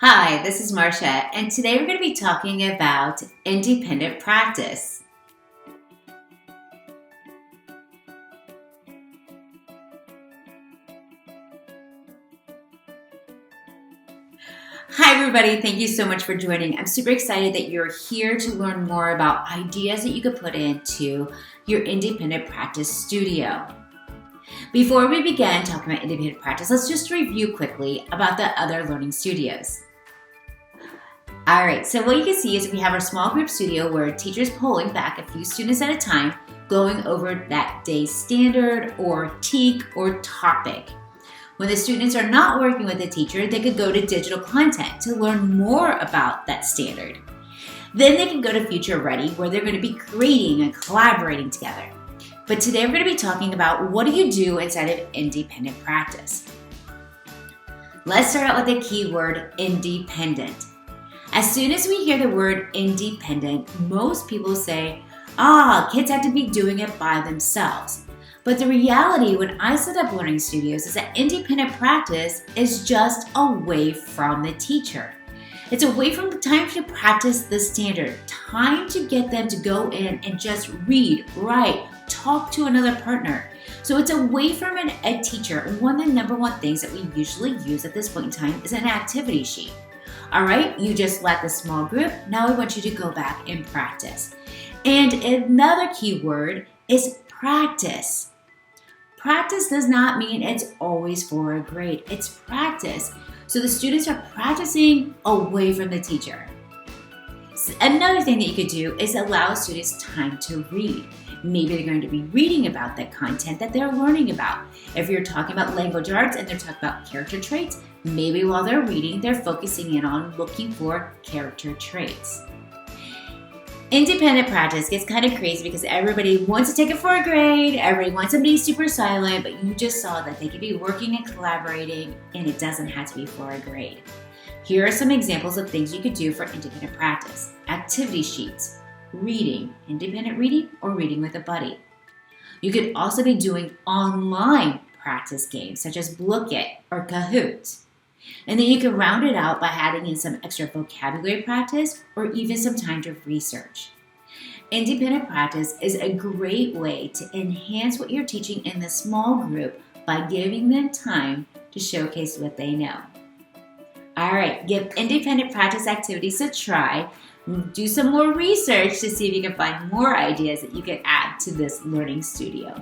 Hi, this is Marcia, and today we're going to be talking about independent practice. Hi, everybody. Thank you so much for joining. I'm super excited that you're here to learn more about ideas that you could put into your independent practice studio. Before we begin talking about independent practice, let's just review quickly about the other learning studios. All right, so what you can see is we have our small group studio where teachers pulling back a few students at a time, going over that day's standard or TEK or topic. When the students are not working with a teacher, they could go to digital content to learn more about that standard. Then they can go to Future Ready where they're going to be creating and collaborating together. But today we're going to be talking about what do you do inside of independent practice. Let's start out with the keyword independent. As soon as we hear the word independent, most people say, kids have to be doing it by themselves. But the reality when I set up learning studios is that independent practice is just away from the teacher. It's away from the time to practice the standard, time to get them to go in and just read, write, talk to another partner. So it's away from a teacher. One of the number one things that we usually use at this point in time is an activity sheet. All right, you just led the small group. Now I want you to go back and practice. And another key word is practice. Practice does not mean it's always for a grade. It's practice. So the students are practicing away from the teacher. Another thing that you could do is allow students time to read. Maybe they're going to be reading about the content that they're learning about. If you're talking about language arts and they're talking about character traits, maybe while they're reading, they're focusing in on looking for character traits. Independent practice gets kind of crazy because everybody wants to take it for a grade, everybody wants them to be super silent, but you just saw that they could be working and collaborating and it doesn't have to be for a grade. Here are some examples of things you could do for independent practice. Activity sheets, reading, independent reading, or reading with a buddy. You could also be doing online practice games such as Book It or Kahoot. And then you can round it out by adding in some extra vocabulary practice or even some time to research. Independent practice is a great way to enhance what you're teaching in the small group by giving them time to showcase what they know. All right, give independent practice activities a try. Do some more research to see if you can find more ideas that you can add to this learning studio.